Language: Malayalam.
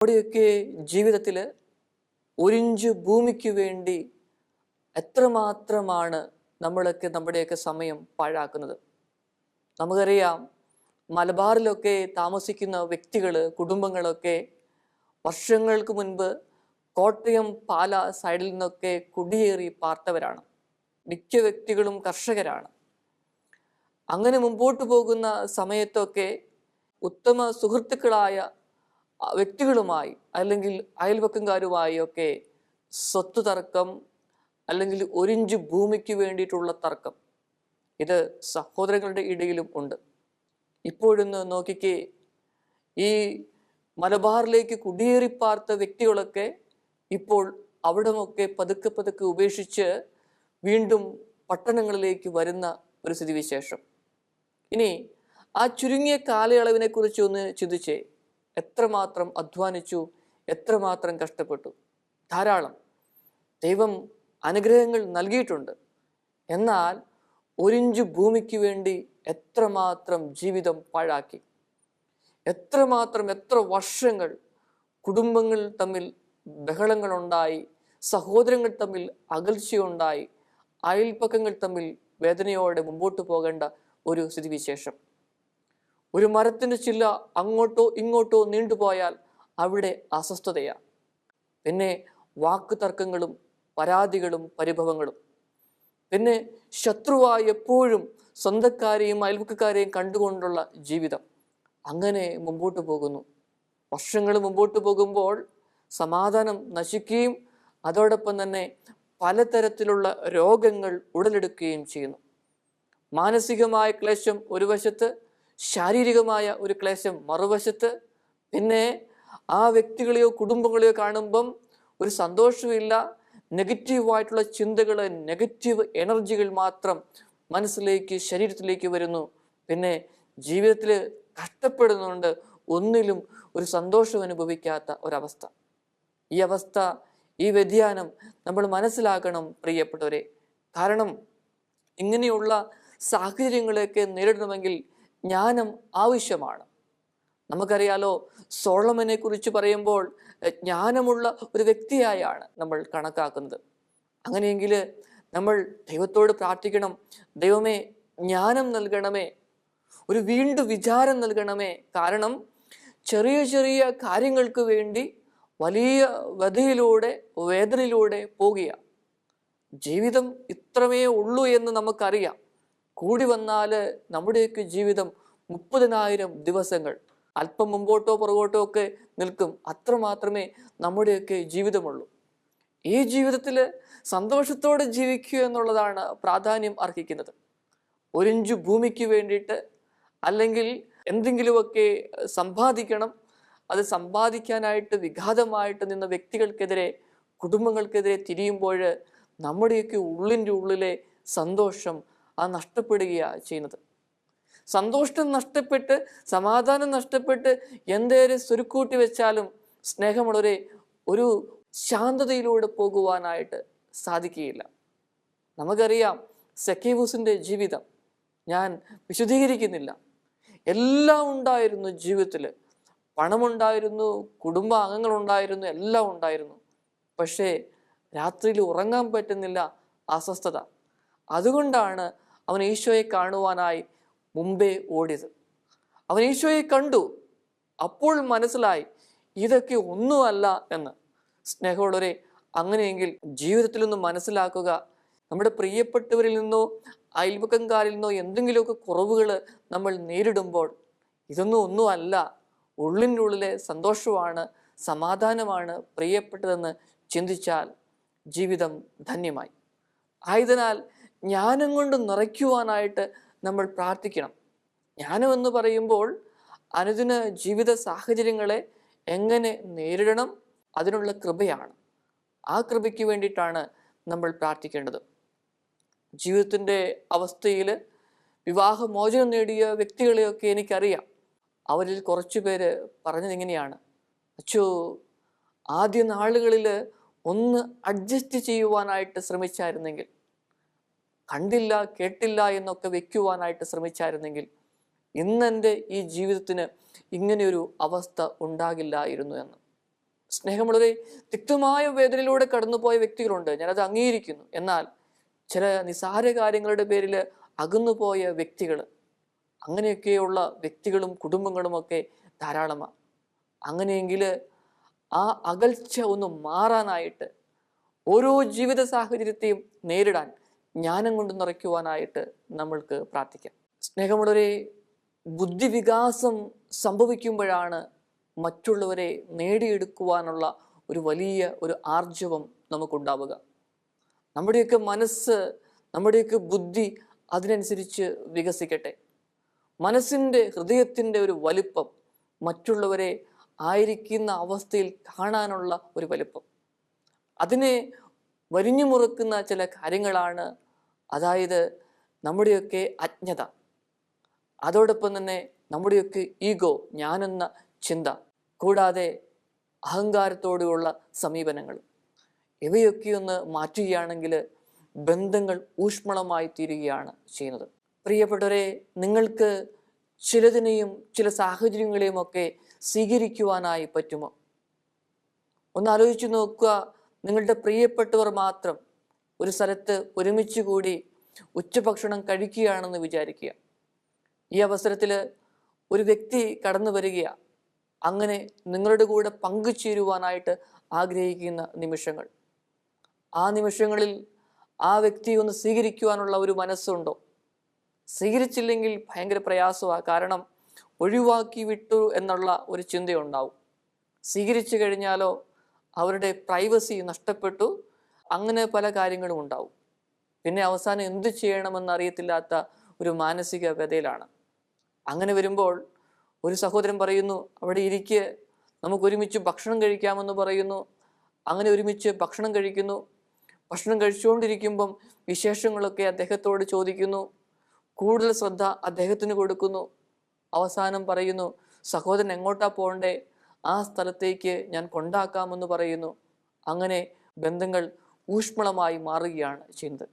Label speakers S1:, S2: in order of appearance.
S1: നമ്മുടെയൊക്കെ ജീവിതത്തിൽ ഒരിഞ്ച് ഭൂമിക്ക് വേണ്ടി എത്രമാത്രമാണ് നമ്മുടെയൊക്കെ സമയം പാഴാക്കുന്നത്. നമുക്കറിയാം, മലബാറിലൊക്കെ താമസിക്കുന്ന വ്യക്തികൾ, കുടുംബങ്ങളൊക്കെ വർഷങ്ങൾക്ക് മുൻപ് കോട്ടയം പാല സൈഡിൽ നിന്നൊക്കെ കുടിയേറി പാർത്തവരാണ്. മിക്ക വ്യക്തികളും കർഷകരാണ്. അങ്ങനെ മുമ്പോട്ട് പോകുന്ന സമയത്തൊക്കെ ഉത്തമ സുഹൃത്തുക്കളായ വ്യക്തികളുമായി അല്ലെങ്കിൽ അയൽവക്കംകാരുമായി ഒക്കെ സ്വത്ത് തർക്കം അല്ലെങ്കിൽ ഒരിഞ്ച് ഭൂമിക്ക് വേണ്ടിയിട്ടുള്ള തർക്കം, ഇത് സഹോദരങ്ങളുടെ ഇടയിലും ഉണ്ട്. ഇപ്പോഴൊന്ന് നോക്കിക്കേ, ഈ മലബാറിലേക്ക് കുടിയേറിപ്പാർത്ത വ്യക്തികളൊക്കെ ഇപ്പോൾ അവിടമൊക്കെ പതുക്കെ പതുക്കെ ഉപേക്ഷിച്ച് വീണ്ടും പട്ടണങ്ങളിലേക്ക് വരുന്ന ഒരു സ്ഥിതിവിശേഷം. ഇനി ആ ചുരുങ്ങിയ കാലയളവിനെ കുറിച്ച് ഒന്ന് ചിന്തിച്ചേ. എത്രമാത്രം അധ്വാനിച്ചു, എത്രമാത്രം കഷ്ടപ്പെട്ടു. ധാരാളം ദൈവം അനുഗ്രഹങ്ങൾ നൽകിയിട്ടുണ്ട്. എന്നാൽ ഒരിഞ്ച് ഭൂമിക്ക് വേണ്ടി എത്രമാത്രം ജീവിതം പാഴാക്കി, എത്ര വർഷങ്ങൾ കുടുംബങ്ങൾ തമ്മിൽ ബഹളങ്ങളുണ്ടായി, സഹോദരങ്ങൾ തമ്മിൽ അകൽച്ചയുണ്ടായി, അയൽപ്പക്കങ്ങൾ തമ്മിൽ വേദനയോടെ മുമ്പോട്ട് പോകേണ്ട ഒരു സ്ഥിതിവിശേഷം. ഒരു മരത്തിൻ്റെ ചില്ല അങ്ങോട്ടോ ഇങ്ങോട്ടോ നീണ്ടുപോയാൽ അവിടെ അസ്വസ്ഥതയാണ്. പിന്നെ വാക്ക് തർക്കങ്ങളും പരാതികളും പരിഭവങ്ങളും. പിന്നെ ശത്രുവായി എപ്പോഴും സ്വന്തക്കാരെയും അയൽവക്കക്കാരെയും കണ്ടുകൊണ്ടുള്ള ജീവിതം. അങ്ങനെ മുമ്പോട്ട് പോകുന്നു. വർഷങ്ങൾ മുമ്പോട്ട് പോകുമ്പോൾ സമാധാനം നശിക്കുകയും അതോടൊപ്പം തന്നെ പലതരത്തിലുള്ള രോഗങ്ങൾ ഉടലെടുക്കുകയും ചെയ്യുന്നു. മാനസികമായ ക്ലേശം ഒരു വശത്ത്, ശാരീരികമായ ഒരു ക്ലേശം മറുവശത്ത്. പിന്നെ ആ വ്യക്തികളെയോ കുടുംബങ്ങളെയോ കാണുമ്പം ഒരു സന്തോഷമില്ല. നെഗറ്റീവായിട്ടുള്ള ചിന്തകൾ, നെഗറ്റീവ് എനർജികൾ മാത്രം മനസ്സിലേക്ക്, ശരീരത്തിലേക്ക് വരുന്നു. പിന്നെ ജീവിതത്തിൽ കഷ്ടപ്പെടുന്നുണ്ട്, ഒന്നിലും ഒരു സന്തോഷം അനുഭവിക്കാത്ത ഒരവസ്ഥ. ഈ അവസ്ഥ, ഈ വ്യതിയാനം നമ്മൾ മനസ്സിലാക്കണം പ്രിയപ്പെട്ടവരെ. കാരണം ഇങ്ങനെയുള്ള സാഹചര്യങ്ങളെയൊക്കെ നേരിടണമെങ്കിൽ ജ്ഞാനം ആവശ്യമാണ്. നമുക്കറിയാലോ, സോളമനെ കുറിച്ച് പറയുമ്പോൾ ജ്ഞാനമുള്ള ഒരു വ്യക്തിയായാണ് നമ്മൾ കണക്കാക്കുന്നത്. അങ്ങനെയെങ്കിൽ നമ്മൾ ദൈവത്തോട് പ്രാർത്ഥിക്കണം, ദൈവമേ ജ്ഞാനം നൽകണമേ, ഒരു വീണ്ടും വിചാരം നൽകണമേ. കാരണം ചെറിയ ചെറിയ കാര്യങ്ങൾക്ക് വേണ്ടി വലിയ വ്യതയിലൂടെ, വേദനയിലൂടെ പോകുക. ജീവിതം ഇത്രമേ ഉള്ളൂ എന്ന് നമുക്കറിയാം. കൂടി വന്നാൽ നമ്മുടെയൊക്കെ ജീവിതം 30,000 ദിവസങ്ങൾ. അല്പം മുമ്പോട്ടോ പുറകോട്ടോ ഒക്കെ നിൽക്കും. അത്ര മാത്രമേ നമ്മുടെയൊക്കെ ജീവിതമുള്ളൂ. ഈ ജീവിതത്തിൽ സന്തോഷത്തോടെ ജീവിക്കുക എന്നുള്ളതാണ് പ്രാധാന്യം അർഹിക്കുന്നത്. ഒരിഞ്ചു ഭൂമിക്ക് വേണ്ടിയിട്ട് അല്ലെങ്കിൽ എന്തെങ്കിലുമൊക്കെ സമ്പാദിക്കണം, അത് സമ്പാദിക്കാനായിട്ട് വിഘാതമായിട്ട് നിന്ന വ്യക്തികൾക്കെതിരെ, കുടുംബങ്ങൾക്കെതിരെ തിരിയുമ്പോൾ നമ്മുടെയൊക്കെ ഉള്ളിൻ്റെ ഉള്ളിലെ സന്തോഷം നഷ്ടപ്പെടുകയാണ് ചെയ്യുന്നത്. സന്തോഷം നഷ്ടപ്പെട്ട്, സമാധാനം നഷ്ടപ്പെട്ട് എന്തേലും സ്വരുക്കൂട്ടി വെച്ചാലും സ്നേഹമുള്ളവരെ ഒരു ശാന്തതയിലൂടെ പോകുവാനായിട്ട് സാധിക്കുകയില്ല. നമുക്കറിയാം സെക്കേവൂസിൻ്റെ ജീവിതം ഞാൻ വിശദീകരിക്കുന്നില്ല. എല്ലാം ഉണ്ടായിരുന്നു ജീവിതത്തിൽ. പണമുണ്ടായിരുന്നു, കുടുംബ അംഗങ്ങളുണ്ടായിരുന്നു, എല്ലാം ഉണ്ടായിരുന്നു. പക്ഷേ രാത്രിയിൽ ഉറങ്ങാൻ പറ്റുന്നില്ല, അസ്വസ്ഥത. അതുകൊണ്ടാണ് അവൻ ഈശോയെ കാണുവാനായി മുമ്പേ ഓടിയത്. അവൻ ഈശോയെ കണ്ടു. അപ്പോൾ മനസ്സിലായി ഇതൊക്കെ ഒന്നുമല്ല എന്ന്. സ്നേഹമുള്ളവരെ, അങ്ങനെയെങ്കിൽ ജീവിതത്തിലൊന്ന് മനസ്സിലാക്കുക. നമ്മുടെ പ്രിയപ്പെട്ടവരിൽ നിന്നോ അയൽപക്കംകാരിൽ നിന്നോ എന്തെങ്കിലുമൊക്കെ കുറവുകൾ നമ്മൾ നേരിടുമ്പോൾ ഒന്നുമല്ല, ഉള്ളിൻ്റെ ഉള്ളിലെ സന്തോഷമാണ്, സമാധാനമാണ് പ്രിയപ്പെട്ടതെന്ന് ചിന്തിച്ചാൽ ജീവിതം ധന്യമായി. ആയതിനാൽ ജ്ഞാനം കൊണ്ട് നിറയ്ക്കുവാനായിട്ട് നമ്മൾ പ്രാർത്ഥിക്കണം. ജ്ഞാനമെന്ന് പറയുമ്പോൾ അനുദിന ജീവിത സാഹചര്യങ്ങളെ എങ്ങനെ നേരിടണം, അതിനുള്ള കൃപയാണ്. ആ കൃപയ്ക്ക് വേണ്ടിയിട്ടാണ് നമ്മൾ പ്രാർത്ഥിക്കേണ്ടത്. ജീവിതത്തിൻ്റെ അവസ്ഥയിൽ വിവാഹമോചനം നേടിയ വ്യക്തികളെയൊക്കെ എനിക്കറിയാം. അവരിൽ കുറച്ചു പേര് പറഞ്ഞതിങ്ങനെയാണ്: അച്ചോ, ആദ്യ നാളുകളിൽ ഒന്ന് അഡ്ജസ്റ്റ് ചെയ്യുവാനായിട്ട് ശ്രമിച്ചായിരുന്നെങ്കിൽ, കണ്ടില്ല കേട്ടില്ല എന്നൊക്കെ വെക്കുവാനായിട്ട് ശ്രമിച്ചായിരുന്നെങ്കിൽ ഇന്നെൻ്റെ ഈ ജീവിതത്തിന് ഇങ്ങനെയൊരു അവസ്ഥ ഉണ്ടാകില്ലായിരുന്നു എന്ന്. സ്നേഹമുള്ളവരെ, തിക്തമായ വേദനയിലൂടെ കടന്നുപോയ വ്യക്തികളുണ്ട്, ഞാനത് അംഗീകരിക്കുന്നു. എന്നാൽ ചില നിസാര കാര്യങ്ങളുടെ പേരിൽ അകന്നുപോയ വ്യക്തികൾ, അങ്ങനെയൊക്കെയുള്ള വ്യക്തികളും കുടുംബങ്ങളുമൊക്കെ ധാരാളമാണ്. അങ്ങനെയെങ്കിൽ ആ അകൽച്ച ഒന്ന് മാറാനായിട്ട്, ഓരോ ജീവിത സാഹചര്യത്തെയും നേരിടാൻ ജ്ഞാനം കൊണ്ട് നിറയ്ക്കുവാനായിട്ട് നമ്മൾക്ക് പ്രാർത്ഥിക്കാം. സ്നേഹമുള്ളവരെ, ബുദ്ധിവികാസം സംഭവിക്കുമ്പോഴാണ് മറ്റുള്ളവരെ നേടിയെടുക്കുവാനുള്ള ഒരു വലിയ ഒരു ആർജവം നമുക്കുണ്ടാവുക. നമ്മുടെയൊക്കെ മനസ്സ്, നമ്മുടെയൊക്കെ ബുദ്ധി അതിനനുസരിച്ച് വികസിക്കട്ടെ. മനസ്സിൻ്റെ, ഹൃദയത്തിൻ്റെ ഒരു വലിപ്പം, മറ്റുള്ളവരെ ആയിരിക്കുന്ന അവസ്ഥയിൽ കാണാനുള്ള ഒരു വലിപ്പം, അതിനെ വരിഞ്ഞു മുറുക്കുന്ന ചില കാര്യങ്ങളാണ്. അതായത് നമ്മുടെയൊക്കെ അജ്ഞത, അതോടൊപ്പം തന്നെ നമ്മുടെയൊക്കെ ഈഗോ, ഞാനെന്ന ചിന്ത, കൂടാതെ അഹങ്കാരത്തോടെയുള്ള സമീപനങ്ങൾ, ഇവയൊക്കെ ഒന്ന് മാറ്റുകയാണെങ്കിൽ ബന്ധങ്ങൾ ഊഷ്മളമായി തീരുകയാണ് ചെയ്യുന്നത്. പ്രിയപ്പെട്ടവരെ, നിങ്ങൾക്ക് ചിലതിനെയും ചില സാഹചര്യങ്ങളെയും ഒക്കെ സ്വീകരിക്കുവാനായി പറ്റുമോ? ഒന്ന് ആലോചിച്ച് നോക്കുക. നിങ്ങളുടെ പ്രിയപ്പെട്ടവർ മാത്രം ഒരു സ്ഥലത്ത് ഒരുമിച്ച് കൂടി ഉച്ചഭക്ഷണം കഴിക്കുകയാണെന്ന് വിചാരിക്കുക. ഈ അവസരത്തിൽ ഒരു വ്യക്തി കടന്നു വരികയാണ്. അങ്ങനെ നിങ്ങളുടെ കൂടെ പങ്കുചേരുവാനായിട്ട് ആഗ്രഹിക്കുന്ന നിമിഷങ്ങൾ, ആ നിമിഷങ്ങളിൽ ആ വ്യക്തിയെ ഒന്ന് സ്വീകരിക്കുവാനുള്ള ഒരു മനസ്സുണ്ടോ? സ്വീകരിച്ചില്ലെങ്കിൽ ഭയങ്കര പ്രയാസമാണ്. കാരണം ഒഴിവാക്കി വിട്ടു എന്നുള്ള ഒരു ചിന്തയുണ്ടാവും. സ്വീകരിച്ചു കഴിഞ്ഞാലോ അവരുടെ പ്രൈവസി നഷ്ടപ്പെട്ടു, അങ്ങനെ പല കാര്യങ്ങളും ഉണ്ടാവും. പിന്നെ അവസാനം എന്തു ചെയ്യണമെന്ന് അറിയത്തില്ലാത്ത ഒരു മാനസിക വ്യതയിലാണ്. അങ്ങനെ വരുമ്പോൾ ഒരു സഹോദരൻ പറയുന്നു, അവിടെ ഇരിക്കെ, നമുക്ക് ഒരുമിച്ച് ഭക്ഷണം കഴിക്കാമെന്ന് പറയുന്നു. അങ്ങനെ ഒരുമിച്ച് ഭക്ഷണം കഴിക്കുന്നു. ഭക്ഷണം കഴിച്ചുകൊണ്ടിരിക്കുമ്പം വിശേഷങ്ങളൊക്കെ അദ്ദേഹത്തോട് ചോദിക്കുന്നു. കൂടുതൽ ശ്രദ്ധ അദ്ദേഹത്തിന് കൊടുക്കുന്നു. അവസാനം പറയുന്നു, സഹോദരൻ എങ്ങോട്ടാ പോകണ്ടേ, ആ സ്ഥലത്തേക്ക് ഞാൻ കൊണ്ടാക്കാമെന്ന് പറയുന്നു. അങ്ങനെ ബന്ധങ്ങൾ ഊഷ്മളമായി മാറുകയാണ് ചെയ്യുന്നത്.